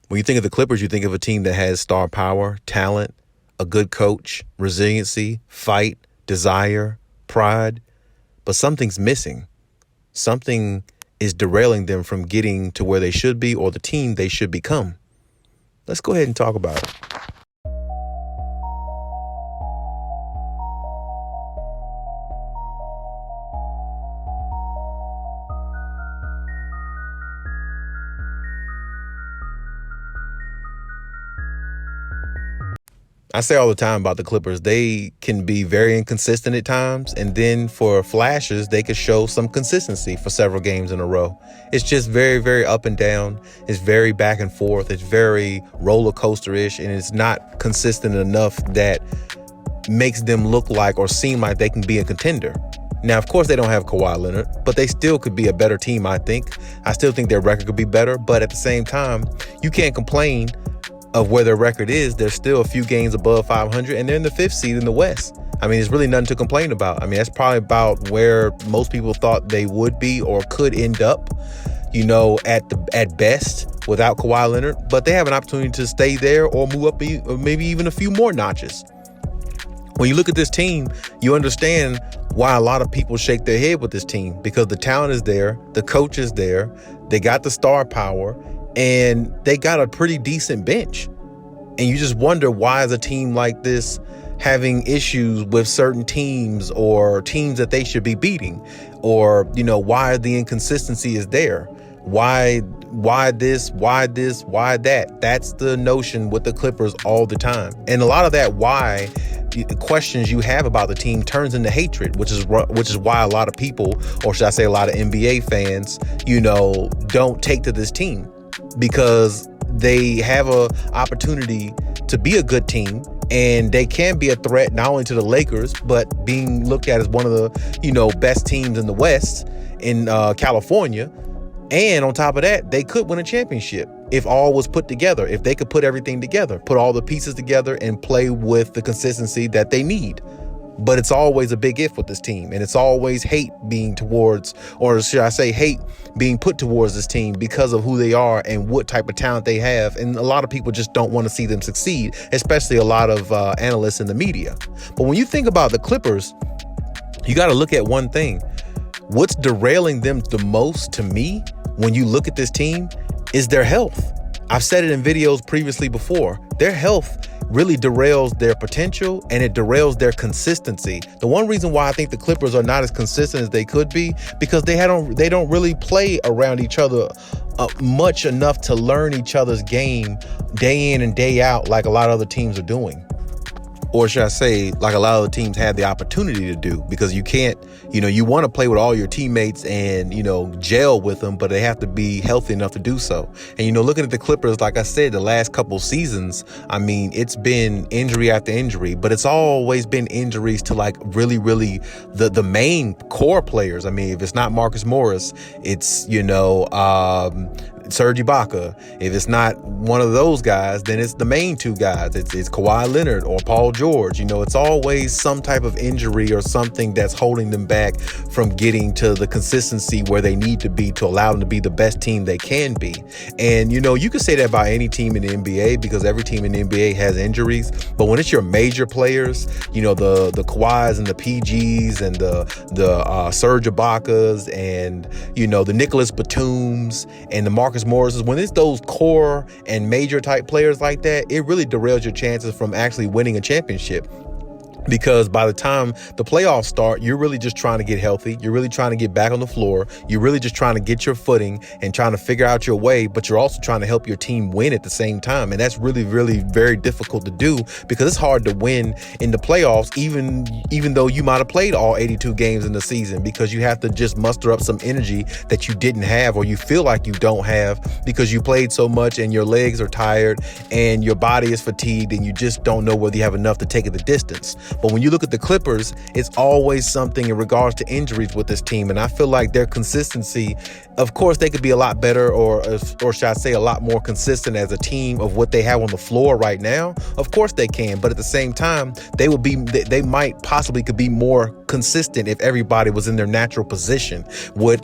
When you think of the Clippers, you think of a team that has star power, talent, a good coach, resiliency, fight, desire, pride. But something's missing. Something is derailing them from getting to where they should be or the team they should become. Let's go ahead and talk about it. I say all the time about the Clippers, they can be very inconsistent at times. And then for flashes, they could show some consistency for several games in a row. It's just very, very up and down. It's very back and forth. It's very roller coaster-ish. And it's not consistent enough that makes them look like or seem like they can be a contender. Now, of course, they don't have Kawhi Leonard, but they still could be a better team, I think. I still think their record could be better. But at the same time, you can't complain of where their record is. They're still a few games above 500, and they're in the 5th seed in the West. I mean, there's really nothing to complain about. I mean, that's probably about where most people thought they would be or could end up, at best without Kawhi Leonard. But they have an opportunity to stay there or move up or maybe even a few more notches. When you look at this team, you understand why a lot of people shake their head with this team, because the talent is there, the coach is there, they got the star power, and they got a pretty decent bench. And you just wonder, why is a team like this having issues with certain teams or teams that they should be beating? Or, why the inconsistency is there? Why this, why that? That's the notion with the Clippers all the time. And a lot of that why, the questions you have about the team turns into hatred, which is why a lot of people, or should I say a lot of NBA fans, don't take to this team. Because they have a opportunity to be a good team, and they can be a threat not only to the Lakers, but being looked at as one of the, best teams in the West in California. And on top of that, they could win a championship if all was put together, if they could put everything together, put all the pieces together and play with the consistency that they need. But it's always a big if with this team. And it's always hate being towards, or should I say hate being put towards this team because of who they are and what type of talent they have. And a lot of people just don't want to see them succeed, especially a lot of analysts in the media. But when you think about the Clippers, you got to look at one thing. What's derailing them the most to me when you look at this team is their health. I've said it in videos previously before. Their health really derails their potential, and it derails their consistency. The one reason why I think the Clippers are not as consistent as they could be, because they don't really play around each other much enough to learn each other's game day in and day out like a lot of other teams are doing. Or should I say, like a lot of the teams have the opportunity to do, because you can't, you want to play with all your teammates and, gel with them, but they have to be healthy enough to do so. And, looking at the Clippers, like I said, the last couple seasons, I mean, it's been injury after injury, but it's always been injuries to like really, really the main core players. I mean, if it's not Marcus Morris, it's, Serge Ibaka. If it's not one of those guys, then it's the main two guys. It's Kawhi Leonard or Paul George. It's always some type of injury or something that's holding them back from getting to the consistency where they need to be to allow them to be the best team they can be. And, you can say that about any team in the NBA, because every team in the NBA has injuries. But when it's your major players, the Kawhis and the PGs and the Serge Ibakas and, the Nicholas Batums and the Marcus Morris, when it's those core and major type players like that, it really derails your chances from actually winning a championship. Because by the time the playoffs start, you're really just trying to get healthy. You're really trying to get back on the floor. You're really just trying to get your footing and trying to figure out your way. But you're also trying to help your team win at the same time. And that's really, really very difficult to do, because it's hard to win in the playoffs, even though you might have played all 82 games in the season, because you have to just muster up some energy that you didn't have, or you feel like you don't have, because you played so much and your legs are tired and your body is fatigued and you just don't know whether you have enough to take it the distance. But when you look at the Clippers, it's always something in regards to injuries with this team. And I feel like their consistency, of course, they could be a lot better, or should I say a lot more consistent as a team of what they have on the floor right now. Of course they can. But at the same time, they might possibly could be more consistent if everybody was in their natural position. With,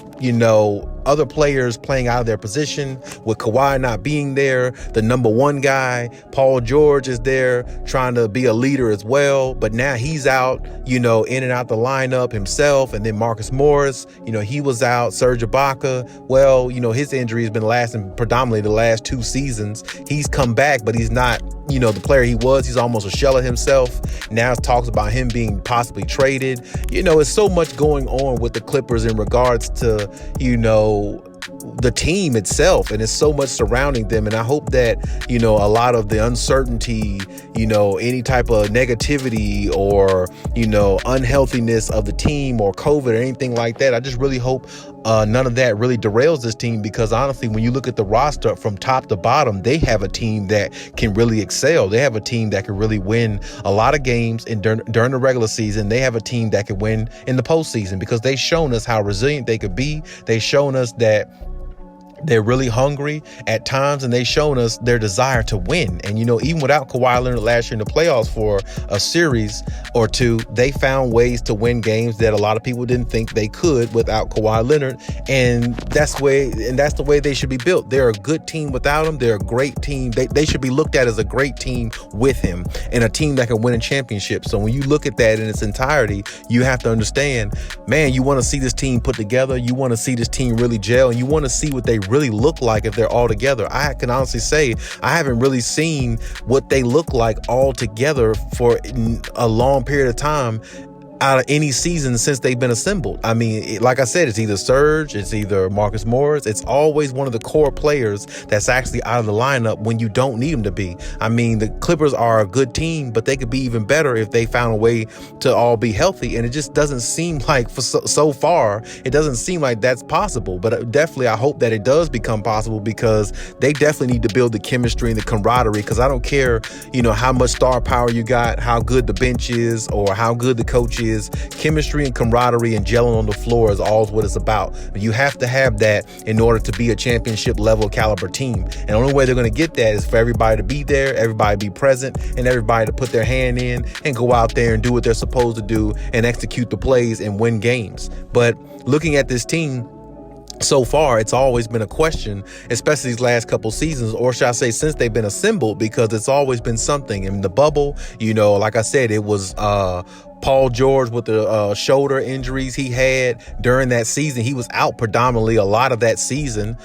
other players playing out of their position, with Kawhi not being there, the number one guy, Paul George, is there trying to be a leader as well. But now he's out, in and out the lineup himself. And then Marcus Morris, he was out. Serge Ibaka, well, his injury has been lasting predominantly the last 2 seasons. He's come back, but he's not, the player he was. He's almost a shell of himself. Now it talks about him being possibly traded. It's so much going on with the Clippers in regards to, the team itself, and it's so much surrounding them. And I hope that, a lot of the uncertainty, any type of negativity or, unhealthiness of the team or COVID or anything like that, I just really hope none of that really derails this team, because honestly, when you look at the roster from top to bottom, they have a team that can really excel. They have a team that can really win a lot of games during the regular season. They have a team that can win in the postseason, because they've shown us how resilient they could be. They've shown us that they're really hungry at times, and they've shown us their desire to win. And, even without Kawhi Leonard last year in the playoffs for a series or two, they found ways to win games that a lot of people didn't think they could without Kawhi Leonard. And that's the way they should be built. They're a good team without him. They're a great team. They should be looked at as a great team with him, and a team that can win a championship. So when you look at that in its entirety, you have to understand, man, you want to see this team put together. You want to see this team really gel, and you want to see what they really look like if they're all together. I can honestly say I haven't really seen what they look like all together for a long period of time out of any season since they've been assembled. I mean, like I said, it's either Serge, it's either Marcus Morris. It's always one of the core players that's actually out of the lineup when you don't need them to be. I mean, the Clippers are a good team, but they could be even better if they found a way to all be healthy. And it just doesn't seem like so far, it doesn't seem like that's possible. But definitely, I hope that it does become possible, because they definitely need to build the chemistry and the camaraderie. Because I don't care, how much star power you got, how good the bench is, or how good the coach is. Chemistry and camaraderie and gelling on the floor is all what it's about. You have to have that in order to be a championship level caliber team. And the only way they're going to get that is for everybody to be there, everybody to be present, and everybody to put their hand in and go out there and do what they're supposed to do and execute the plays and win games. But looking at this team, so far, it's always been a question, especially these last couple seasons, or should I say since they've been assembled, because it's always been something. In the bubble, like I said, it was Paul George with the shoulder injuries he had during that season. He was out predominantly a lot of that season,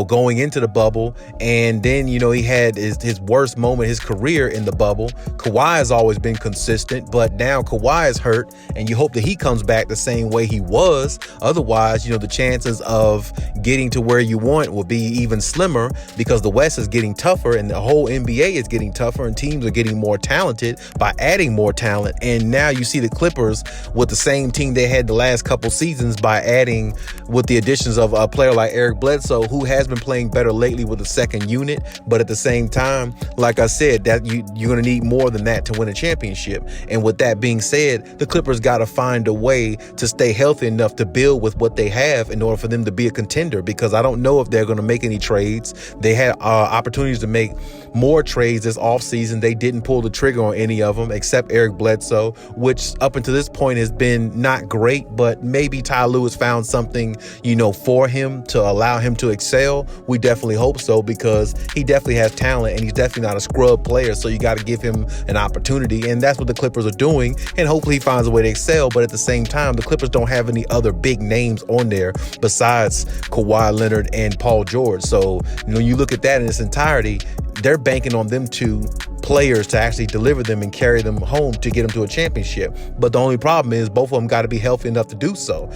going into the bubble. And then, he had his worst moment, his career in the bubble. Kawhi has always been consistent, but now Kawhi is hurt, and you hope that he comes back the same way he was. Otherwise, the chances of getting to where you want will be even slimmer, because the West is getting tougher and the whole NBA is getting tougher, and teams are getting more talented by adding more talent. And now you see the Clippers with the same team they had the last couple seasons by adding with the additions of a player like Eric Bledsoe, who has been playing better lately with the second unit. But at the same time, like I said, that you're going to need more than that to win a championship. And with that being said, the Clippers got to find a way to stay healthy enough to build with what they have in order for them to be a contender, because I don't know if they're going to make any trades. They had opportunities to make more trades this offseason. They didn't pull the trigger on any of them except Eric Bledsoe, which up until this point has been not great, but maybe Ty Lue found something, for him to allow him to excel. We definitely hope so, because he definitely has talent and he's definitely not a scrub player. So you got to give him an opportunity, and that's what the Clippers are doing. And hopefully he finds a way to excel. But at the same time, the Clippers don't have any other big names on there besides Kawhi Leonard and Paul George. So, you look at that in its entirety, they're banking on them two players to actually deliver them and carry them home to get them to a championship. But the only problem is both of them got to be healthy enough to do so.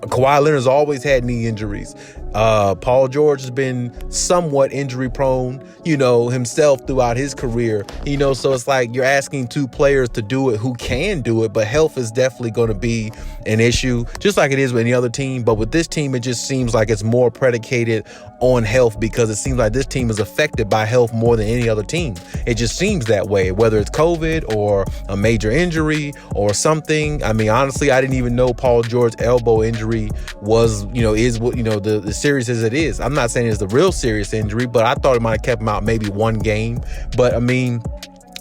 Kawhi Leonard's always had knee injuries. Paul George has been somewhat injury prone, himself throughout his career, so it's like you're asking two players to do it who can do it, but health is definitely going to be an issue, just like it is with any other team. But with this team, it just seems like it's more predicated on health, because it seems like this team is affected by health more than any other team. It just seems that way, whether it's COVID or a major injury or something. I mean, honestly, I didn't even know Paul George's elbow injury was, is what, the serious as it is. I'm not saying it's the real serious injury, but I thought it might have kept him out maybe one game. But I mean,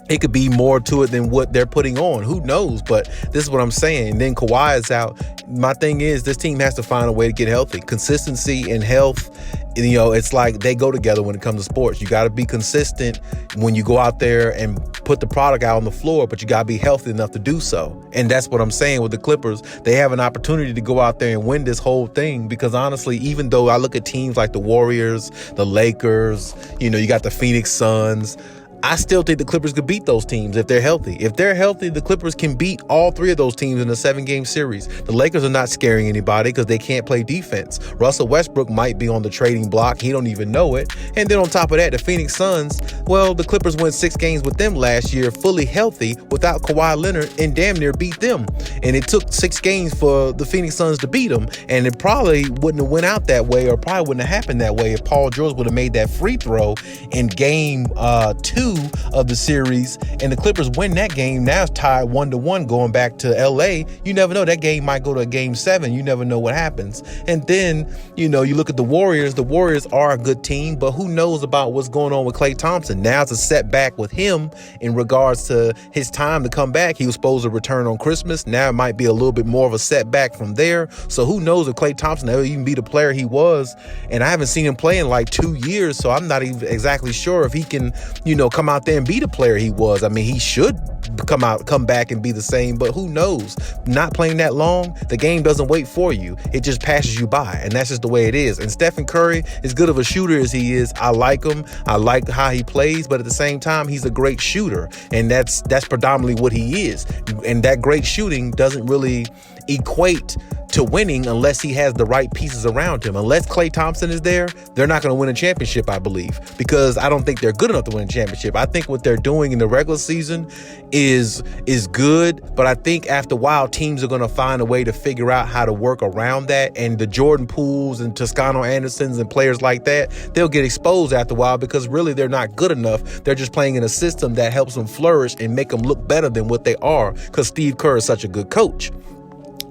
it could be more to it than what they're putting on. Who knows? But this is what I'm saying. And then Kawhi is out. My thing is, this team has to find a way to get healthy. Consistency and health, it's like they go together when it comes to sports. You got to be consistent when you go out there and put the product out on the floor, but you got to be healthy enough to do so. And that's what I'm saying with the Clippers. They have an opportunity to go out there and win this whole thing, because honestly, even though I look at teams like the Warriors, the Lakers, you got the Phoenix Suns, I still think the Clippers could beat those teams if they're healthy. If they're healthy, the Clippers can beat all three of those teams in a 7-game series. The Lakers are not scaring anybody because they can't play defense. Russell Westbrook might be on the trading block. He don't even know it. And then on top of that, the Phoenix Suns, well, the Clippers went 6 games with them last year, fully healthy, without Kawhi Leonard, and damn near beat them. And it took 6 games for the Phoenix Suns to beat them. And it probably wouldn't have went out that way, or probably wouldn't have happened that way if Paul George would have made that free throw in game 2 of the series, and the Clippers win that game. Now it's tied 1-1 going back to LA. You never know, that game might go to game 7. You never know what happens. And then you look at the Warriors. The Warriors are a good team, but who knows about what's going on with Klay Thompson. Now it's a setback with him in regards to his time to come back. He was supposed to return on Christmas. Now it might be a little bit more of a setback from there. So who knows if Klay Thompson will even be the player he was. And I haven't seen him play in like 2 years, so I'm not even exactly sure if he can come out there and be the player he was. I mean, he should come back and be the same, but who knows? Not playing that long, the game doesn't wait for you. It just passes you by, and that's just the way it is. And Stephen Curry, as good of a shooter as he is, I like him. I like how he plays, but at the same time, he's a great shooter, and that's predominantly what he is. And that great shooting doesn't really equate to winning unless he has the right pieces around him. Unless Klay Thompson is there, they're not going to win a championship, I believe, because I don't think they're good enough to win a championship. I think what they're doing in the regular season is good, but I think after a while, teams are going to find a way to figure out how to work around that. And the Jordan Pooles and Toscano Andersons and players like that, they'll get exposed after a while because really they're not good enough. They're just playing in a system that helps them flourish and make them look better than what they are, because Steve Kerr is such a good coach.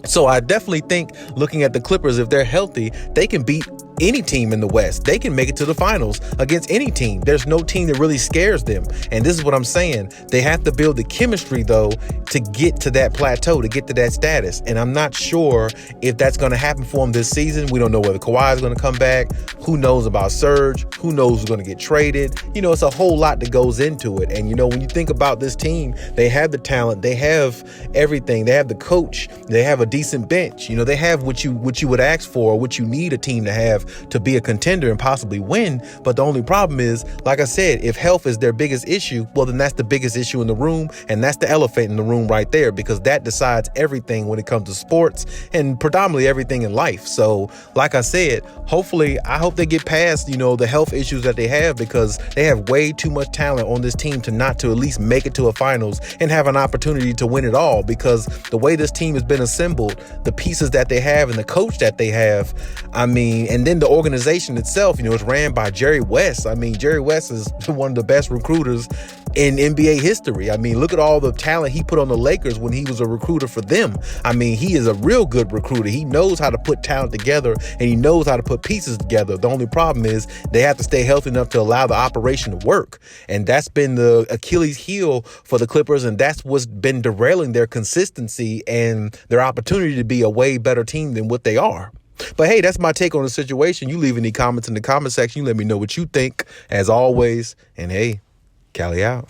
So I definitely think, looking at the Clippers, if they're healthy, they can beat any team in the West. They can make it to the finals against any team. There's no team that really scares them. And this is what I'm saying. They have to build the chemistry, though, to get to that plateau, to get to that status. And I'm not sure if that's going to happen for them this season. We don't know whether Kawhi is going to come back. Who knows about Serge? Who knows who's going to get traded? It's a whole lot that goes into it. And, when you think about this team, they have the talent. They have everything. They have the coach. They have a decent bench. They have what you would ask for, what you need a team to have to be a contender and possibly win. But the only problem is, like I said, if health is their biggest issue, well, then that's the biggest issue in the room, and that's the elephant in the room right there, because that decides everything when it comes to sports and predominantly everything in life. So, like I said, I hope they get past, the health issues that they have, because they have way too much talent on this team to not to at least make it to a finals and have an opportunity to win it all, because the way this team has been assembled, the pieces that they have and the coach that they have, and then the organization itself, it's ran by Jerry West. Jerry West is one of the best recruiters in NBA history. Look at all the talent he put on the Lakers when he was a recruiter for them. He is a real good recruiter. He knows how to put talent together, and he knows how to put pieces together. The only problem is they have to stay healthy enough to allow the operation to work. And that's been the Achilles heel for the Clippers, and that's what's been derailing their consistency and their opportunity to be a way better team than what they are. But hey, that's my take on the situation. You leave any comments in the comment section. You let me know what you think, as always. And hey, Cali out.